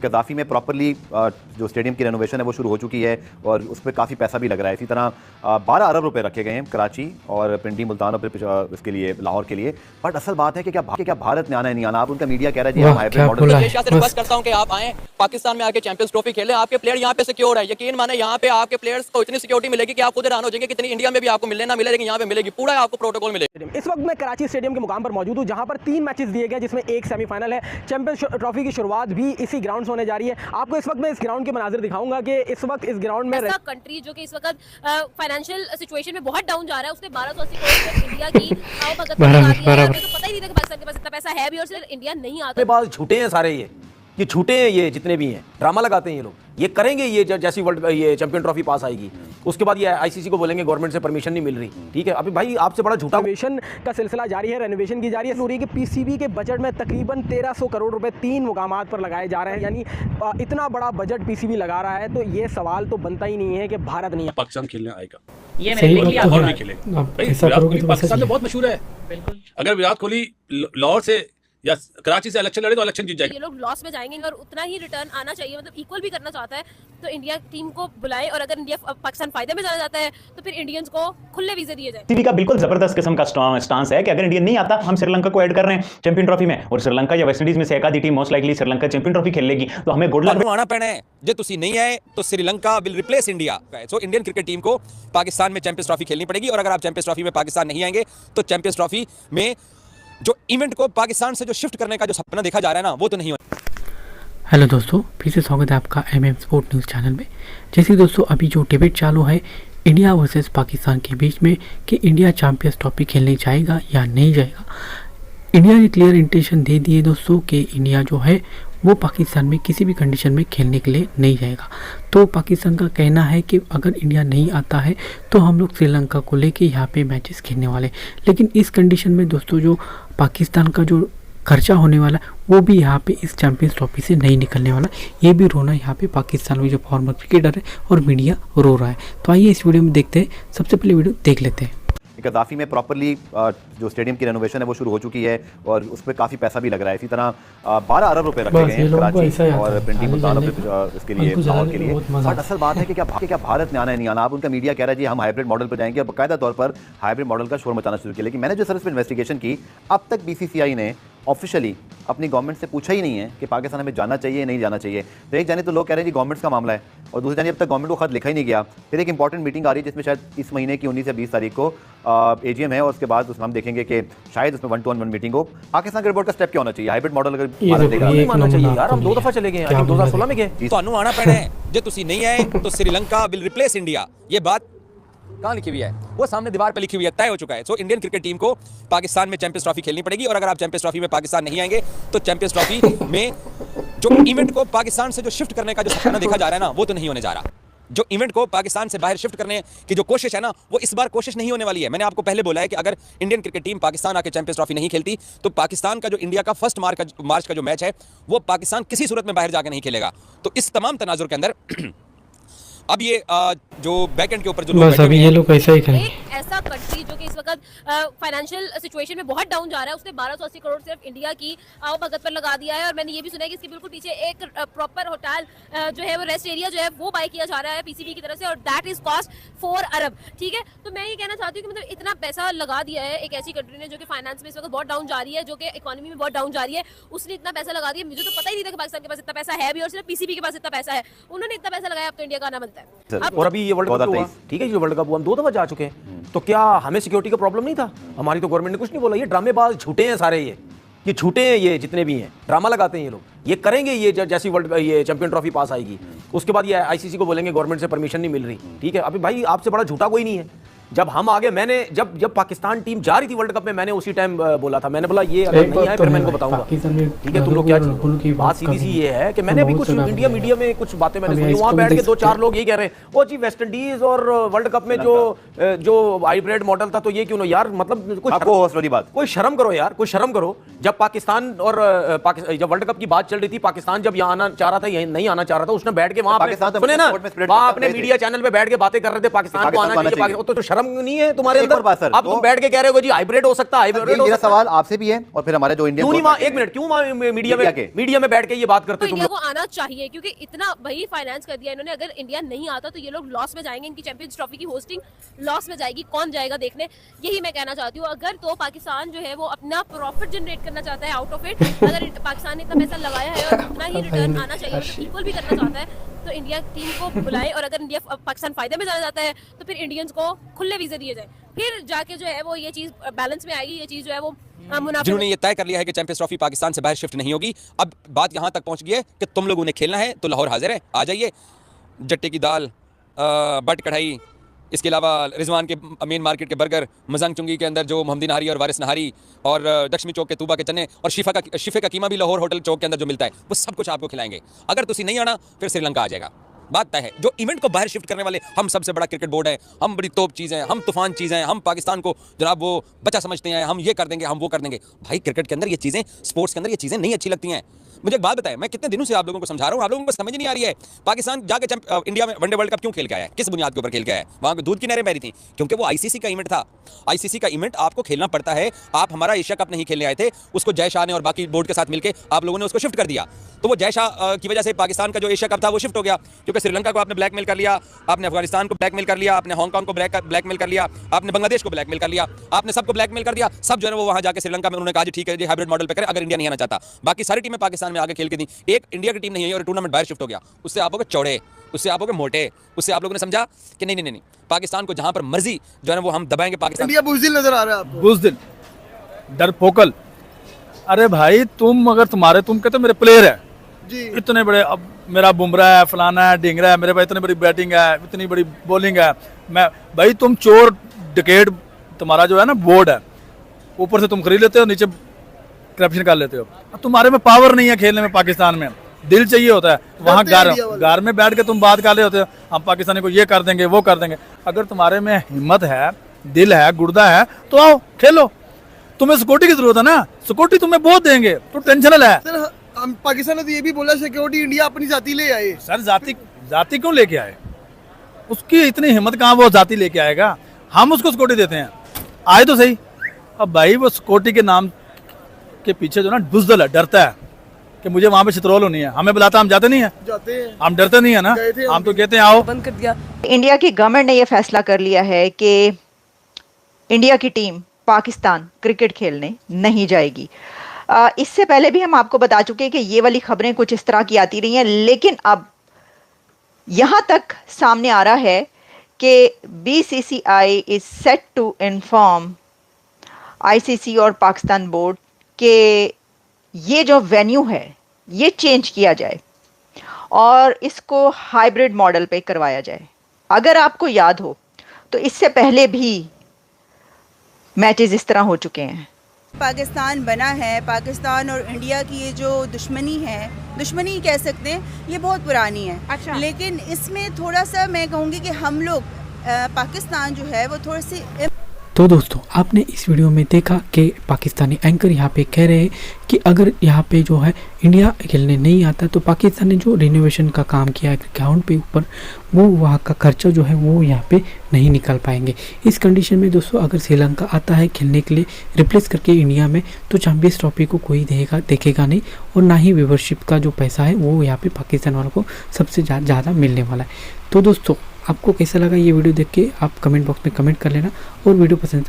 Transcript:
कदाफी में प्रॉपरली जो स्टेडियम की रेनोवेशन है वो शुरू हो चुकी है और उस पर काफ़ी पैसा भी लग रहा है। इसी तरह 12 अरब रुपए रखे गए हैं कराची और पिंडी मुल्तान और फिर इसके लिए लाहौर के लिए। बट असल बात है कि क्या भारत में आना है नहीं आना। आप उनका मीडिया कह रहा है जी हम हाइब्रिड मॉडल रिक्वेस्ट करता हूं कि आप आएं पाकिस्तान में आके चैंपियंस ट्रॉफी खेलें। आपके प्लेयर यहाँ पे सिक्योर है, यकीन माने यहाँ पे आपके प्लेयर्स को इतनी सिक्योरिटी मिलेगी कि आप खुद हैरान हो जाएंगे कितनी इंडिया में भी आपको मिलने ना मिले लेकिन यहाँ पे मिलेगी, पूरा आपको प्रोटोकॉल मिलेगा। इस वक्त मैं कराची स्टेडियम के मुकाम पर मौजूद हूँ जहाँ पर 3 मैचेस दिए गए जिसमें एक सेमीफाइनल है। चैंपियंस ट्रॉफी की शुरुआत भी इसी ग्राउंड से होने जा रही है। आपको इस वक्त मैं इस ग्राउंड के मनाजिर दिखाऊंगा कि इस वक्त इस ग्राउंड में कंट्री जो कि इस वक्त फाइनेंशियल सिचुएशन में बहुत डाउन जा रहा है उसने 1280 करोड़ इंडिया की आवभगत लगा दिया है। तो पता ही नहीं था कि पाकिस्तान के पास इतना पैसा है भी और सिर्फ इंडिया नहीं आता। बात झूठे हैं सारे, ये झूठे हैं, ये जितने भी हैं ड्रामा लगाते हैं ये लोग। ये करेंगे ये जैसी वर्ल्ड ये चैंपियन ट्रॉफी पास आएगी उसके बाद ये आईसीसी को बोलेंगे गवर्नमेंट से परमिशन नहीं मिल रही। ठीक है, अभी भाई आपसे बड़ा झूठा रेनोवेशन का सिलसिला जारी है, रेनोवेशन की जारी है। सूरी के पीसीबी के बजट में तकरीबन 1300 करोड़ रुपए 3 मुकामात पर लगाए जा रहे हैं, यानी इतना बड़ा बजट पीसीबी लगा रहा है। तो ये सवाल तो बनता ही नहीं है कि भारत नहीं पाकिस्तान खेलने आएगा। ये मैंने पाकिस्तान में बहुत मशहूर है। अगर विराट कोहली लाहौर से या कराची से इलेक्शन लड़े तो इलेक्शन जीत जाएगा। ये लोग लॉस में जाएंगे और उतना ही रिटर्न आना चाहिए, मतलब इक्वल भी करना चाहता है तो इंडिया टीम को बुलाए और अगर इंडिया पाकिस्तान फायदे में जाना चाहता है तो फिर इंडियंस को खुले वीजे दिए जाए। टीवी का बिल्कुल जबरदस्त किस्म का स्टांस है कि अगर इंडिया नहीं आता हम श्रीलंका को ऐड कर रहे हैं चैंपियन ट्रॉफी में और श्रीलंका या वेस्ट इंडीज में से एक आधी team most likely Sri Lanka champion trophy खेल लेगी तो हमें गुड लक आना पैना है। जे तुसी नहीं आए तो Sri Lanka will replace India. So Indian cricket team को पाकिस्तान में चैंपियंस ट्रॉफी खेलनी पड़ेगी और अगर आप चैंपियंस ट्रॉफी में पाकिस्तान नहीं आएंगे तो चैंपियंस ट्रॉफी में जो इवेंट को पाकिस्तान से जो शिफ्ट करने का जो सपना देखा जा रहा है ना वो तो नहीं होगा। हेलो दोस्तों, फिर से स्वागत है आपका एमएम स्पोर्ट न्यूज़ चैनल में। जैसे दोस्तों अभी जो डिबेट चालू है इंडिया वर्सेस पाकिस्तान के बीच में कि इंडिया चैंपियंस ट्रॉफी खेलने जाएगा या नहीं जाएगा, इंडिया ने क्लियर इंटेंशन दे दिए दोस्तों कि इंडिया जो है वो पाकिस्तान में किसी भी कंडीशन में खेलने के लिए नहीं जाएगा। तो पाकिस्तान का कहना है कि अगर इंडिया नहीं आता है तो हम लोग श्रीलंका को लेके यहाँ पे मैचेस खेलने वाले। लेकिन इस कंडीशन में दोस्तों जो पाकिस्तान का जो खर्चा होने वाला वो भी यहाँ पे इस चैंपियंस ट्रॉफी से नहीं निकलने वाला। ये भी रोना यहाँ पे पाकिस्तान में जो फॉर्मर क्रिकेटर है और मीडिया रो रहा है। तो आइए इस वीडियो में देखते हैं, सबसे पहले वीडियो देख लेते हैं। कदाफी में प्रॉपरली जो स्टेडियम की रेनोवेशन है वो शुरू हो चुकी है और उस पर काफ़ी पैसा भी लग रहा है। इसी तरह 12 अरब रुपए रखे गए हैं कराची और पिंडी मुल्तान और फिर इसके लिए लाहौर के लिए। बट असल बात है कि क्या भारत में आना है नहीं आना। आप उनका मीडिया कह रहा है जी हम हाइब्रिड मॉडल पर जाएंगे और बाकायदा तौर पर हाइब्रिड मॉडल का शोर मचाना शुरू किया। लेकिन मैंने जो सर इस पर इन्वेस्टिगेशन की अब तक बीसीसीआई ने ऑफिशियली अपनी गवर्नमेंट से पूछा ही नहीं है कि पाकिस्तान हमें जाना चाहिए नहीं जाना चाहिए। तो एक जाने तो लोग कह रहे हैं जी गवर्नमेंट का मामला है और दूसरी जाने अब तक गवर्नमेंट को खत लिखा ही नहीं गया। फिर एक इंपॉर्टेंट मीटिंग आ रही है जिसमें शायद इस महीने की 19 या 20 तारीख को एजीएम है और उसके बाद उसमें हम देखेंगे कि शायद उसमें 1-to-1 मीटिंग हो। पाकिस्तान के रिपोर्ट का स्टेप क्या होना चाहिए? हाइब्रिड मॉडल अगर भारत देगा नहीं मानना चाहिए यार। हम 2 दफा चले गए हैं, 2016 में गए। तो आना पैना है। जे तुसी नहीं आए तो श्रीलंका विल रिप्लेस इंडिया। ये बात कहाँ लिखी हुई है? वो सामने दीवार पे लिखी हुई है, तय हो चुका है। सो इंडियन क्रिकेट टीम को पाकिस्तान में चैंपियंस ट्रॉफी खेलनी पड़ेगी और अगर आप चैंपियंस ट्रॉफी में पाकिस्तान नहीं आएंगे तो चैंपियंस ट्रॉफी में जो इवेंट को पाकिस्तान से जो शिफ्ट करने का जो सपना देखा जा रहा है ना वो तो नहीं होने जा रहा। जो इवेंट को पाकिस्तान से बाहर शिफ्ट करने की जो कोशिश है ना वो इस बार कोशिश नहीं होने वाली है। मैंने आपको पहले बोला है कि अगर इंडियन क्रिकेट टीम पाकिस्तान आके चैंपियंस ट्रॉफी नहीं खेलती तो पाकिस्तान का जो इंडिया का फर्स्ट मार्च का जो मैच है वो पाकिस्तान किसी सूरत में बाहर जाकर नहीं खेलेगा। तो इस तमाम तनाजुर के अंदर अब ये जो बैकएंड के ऊपर जो लोग अभी ये लोग ऐसा ही करेंगे। एक ऐसा कंट्री जो कि इस वक्त फाइनेंशियल सिचुएशन में बहुत डाउन जा रहा है उसने 1280 करोड़ सिर्फ इंडिया की आवभगत पर लगा दिया है। और मैंने ये भी सुना है कि इसके बिल्कुल पीछे एक प्रॉपर होटल जो है वो रेस्ट एरिया जो है वो बाय किया जा रहा है पीसीबी की तरफ से और दैट इज कॉस्ट 4 अरब। ठीक है, तो मैं ये कहना चाहती हूँ कि मतलब इतना पैसा लगा दिया है एक ऐसी कंट्री ने जो कि फाइनेंस में इस वक्त बहुत डाउन जा रही है, जो कि इकोनॉमी में बहुत डाउन जा रही है, उसने इतना पैसा लगा दिया। मुझे तो पता ही नहीं था कि पाकिस्तान के पास इतना पैसा है भी और सिर्फ पीसीबी के पास इतना पैसा है। उन्होंने इतना पैसा लगाया, अब तो इंडिया का आना बनता है। और अभी ये वर्ल्ड कप हुआ, ठीक है, ये वर्ल्ड कप हुआ, हम 2 दफा जा चुके हैं। तो क्या हमें सिक्योरिटी का प्रॉब्लम नहीं था? हमारी तो गवर्नमेंट ने कुछ नहीं बोला। ये ड्रामेबाज झूठे हैं सारे, ये झूठे हैं, ये जितने भी हैं ड्रामा लगाते हैं ये लोग। ये करेंगे ये जैसी वर्ल्ड ये चैंपियन ट्रॉफी पास आएगी उसके बाद ये आईसीसी को बोलेंगे गवर्नमेंट से परमिशन नहीं मिल रही। ठीक है, अभी भाई आपसे बड़ा झूठा कोई नहीं है। जब हम आगे मैंने जब पाकिस्तान टीम जा रही थी वर्ल्ड कप में मैंने उसी टाइम बोला था, मैंने बोला ये अगर नहीं आए फिर मैं इनको बताऊंगा। ठीक है, तुम लोग क्या चीज बात सीधी सी ये है कि मैंने भी कुछ इंडिया मीडिया में कुछ बातें मैंने सुनी, वहां बैठ के 2-4 लोग यही कह रहे हैं ओ जी वेस्ट इंडीज और वर्ल्ड कप में जो हाइब्रिड मॉडल था तो ये क्यों ना यार, मतलब कोई शर्म करो यार, कोई शर्म करो। जब पाकिस्तान और जब वर्ल्ड कप की बात चल रही थी, पाकिस्तान जब यहाँ आना चाह रहा था यहीं नहीं आना चाह रहा था, उसने बैठ के वहां सुने ना, वहां अपने मीडिया चैनल पे बैठ के बातें कर रहे थे पाकिस्तान को आना चाहिए, तो शर्म शर्म नहीं है तुम्हारे एक अंदर? और बात सर, अब तुम बैठ के कह रहे हो जी हाइब्रिड हो सकता है, हाइब्रिड हो मेरा सकता है। सवाल आपसे भी है और फिर हमारे जो इंडियन क्यों नहीं एक मिनट, क्यों मीडिया में बैठ के ये बात करते तो तुम इंडिया लोग? को आना चाहिए, क्योंकि इतना भाई फाइनेंस कर दिया इन्होंने। अगर इंडिया नहीं आता तो ये लोग लॉस में जाएंगे, इनकी चैंपियंस ट्रॉफी की होस्टिंग लॉस में जाएगी। कौन जाएगा देखने, यही मैं कहना चाहती हूँ। अगर तो पाकिस्तान जो है वो अपना प्रॉफिट जनरेट करना चाहता है आउट ऑफ इट, अगर पाकिस्तान ने इतना पैसा लगाया है और उतना ही रिटर्न आना चाहिए, इक्वल भी करना चाहता है, तो इंडिया टीम को बुलाए। और अगर इंडिया पाकिस्तान फायदे में जाना चाहता है तो फिर इंडियंस को खुले वीजे दिए जाए, फिर जाके जो है वो ये चीज बैलेंस में आएगी। ये चीज जो है वो जिन्होंने ये तय कर लिया है कि चैंपियंस ट्रॉफी पाकिस्तान से बाहर शिफ्ट नहीं होगी, अब बात यहां तक पहुंच गई है कि तुम लोगों ने खेलना है तो लाहौर हाजिर है, आ जाइए। जट्टे की दाल, बट कढ़ाई, इसके अलावा रिजवान के मेन मार्केट के बर्गर, मजंग चुंगी के अंदर जो मोहम्मदी नहारी और वारिस नहारी, और दक्षमी चौक के तूबा के चने, और शिफे का कीमा भी लाहौर होटल चौक के अंदर जो मिलता है, वो सब कुछ आपको खिलाएंगे। अगर तुसी नहीं आना फिर श्रीलंका आ जाएगा, बात तय है। जो इवेंट को बाहर शिफ्ट करने वाले, हम सबसे बड़ा क्रिकेट बोर्ड है, हम बड़ी तोप चीज़ हैं, हम तूफान चीज़ हैं, हम पाकिस्तान को जनाब वो बच्चा समझते हैं, हम ये कर देंगे, हम वो कर देंगे। भाई क्रिकेट के अंदर ये चीज़ें, स्पोर्ट्स के अंदर ये चीज़ें नहीं अच्छी लगती हैं। मुझे एक बात बताएं, मैं कितने दिनों से आप लोगों को समझा रहा हूँ, आप लोगों को समझ नहीं आ रही है। पाकिस्तान जाके इंडिया में वनडे वर्ल्ड कप क्यों खेल के आया है, किस बुनियाद के ऊपर खेल के आया है? वहाँ पे दूध की नहरें बह रही थी, क्योंकि वो आईसीसी का इवेंट था। आईसीसी का इवेंट आपको खेलना पड़ता है। आप हमारा एशिया कप नहीं खेलने आए थे, उसको जय शाह ने और बाकी बोर्ड के साथ मिलकर आप लोगों ने उसको शिफ्ट कर दिया। तो वो जय शाह की वजह से पाकिस्तान का जो एशिया कप था वो शिफ्ट हो गया, क्योंकि श्रीलंका को आपने ब्लैकमेल कर लिया, आपने अफगानिस्तान को ब्लैकमेल कर लिया, आपने हांगकांग को ब्लैकमेल कर लिया, आपने बांग्लादेश को ब्लैकमेल कर लिया, आपने सबको ब्लैकमेल कर दिया। सब जो है वो वहाँ जाकर श्रीलंका में उन्होंने कहा जी ठीक है जी हाइब्रिड मॉडल पे करें, अगर इंडिया नहीं आना चाहता। बाकी सारी टीमें पाकिस्तान में आगे खेल के दी, एक इंडिया की टीम नहीं है और टूर्नामेंट बाहर शिफ्ट हो गया। उससे आप हो गए चौड़े, उससे आप हो गए मोटे, उससे आप लोगों ने समझा कि नहीं नहीं नहीं, पाकिस्तान को जहां पर मर्जी जो है ना वो हम दबाएंगे। पाकिस्तान इंडिया बुज़दिल नजर आ रहा है आपको? बुज़दिल, डरपोकल। अरे भाई तुम कहते मेरे प्लेयर है जी, इतने बड़े, अब मेरा बुमराह है, फलाना है, ढिंगरा है, मेरे पास इतनी बड़ी बैटिंग है, इतनी बड़ी बॉलिंग है। मैं भाई तुम चोर डिकेट, तुम्हारा जो है ना बोर्ड है, ऊपर से तुम खरीद लेते हो, नीचे करप्शन कर लेते हो। तुम्हारे में पावर नहीं है खेलने में। पाकिस्तान में दिल चाहिए होता है। वहाँ घर में बैठ के तुम बात कर रहे होते हो, हम पाकिस्तानी को ये कर देंगे वो कर देंगे। अगर तुम्हारे में हिम्मत है, दिल है, गुर्दा है तो आओ खेलो। तुम्हें सिक्योरिटी की जरूरत है ना, सिक्योरिटी तुम्हें बहुत देंगे, तो टेंशन है। सर हम पाकिस्तान ने तो ये भी बोला सिक्योरिटी इंडिया अपनी जाति ले आए। सर जाति क्यों लेके आए? उसकी इतनी हिम्मत कहाँ वो जाति लेके आएगा? हम उसको सिक्योरिटी देते हैं, आए तो सही। अब भाई वो सिक्योरिटी के नाम के पीछे जो ना बुज़दिल है, डरता है कि मुझे वहाँ पे चित्रोल होनी है। हमें बुलाता, हम जाते नहीं है, हम डरते नहीं है ना, हम तो कहते हैं आओ। बंद कर दिया। इंडिया की गवर्नमेंट ने यह फैसला कर लिया है कि इंडिया की टीम पाकिस्तान क्रिकेट खेलने नहीं जाएगी। इससे पहले भी हम आपको बता चुके हैं कि ये वाली खबरें कुछ इस तरह की आती रही हैं, लेकिन अब यहाँ तक सामने आ रहा है कि BCCI is set to inform ICC और पाकिस्तान बोर्ड के ये जो वेन्यू है ये चेंज किया जाए और इसको हाइब्रिड मॉडल पे करवाया जाए। अगर आपको याद हो तो इससे पहले भी मैचेस इस तरह हो चुके हैं। पाकिस्तान बना है, पाकिस्तान और इंडिया की ये जो दुश्मनी है, दुश्मनी कह सकते हैं, ये बहुत पुरानी है। अच्छा। लेकिन इसमें थोड़ा सा मैं कहूँगी कि हम लोग पाकिस्तान जो है वो थोड़ी सी। तो दोस्तों आपने इस वीडियो में देखा कि पाकिस्तानी एंकर यहाँ पे कह रहे हैं कि अगर यहाँ पे जो है इंडिया खेलने नहीं आता तो पाकिस्तान ने जो रिनोवेशन का काम किया है ग्राउंड पे ऊपर, वो वहाँ का खर्चा जो है वो यहाँ पे नहीं निकल पाएंगे। इस कंडीशन में दोस्तों अगर श्रीलंका आता है खेलने के लिए रिप्लेस करके इंडिया में, तो चैंपियंस ट्रॉफी को कोई देखेगा नहीं और ना ही व्यूवरशिप का जो पैसा है वो यहाँ पे पाकिस्तान वालों को सबसे ज़्यादा मिलने वाला है। तो दोस्तों आपको कैसा लगा ये वीडियो देख के आप कमेंट बॉक्स में कमेंट कर लेना, और वीडियो पसंद है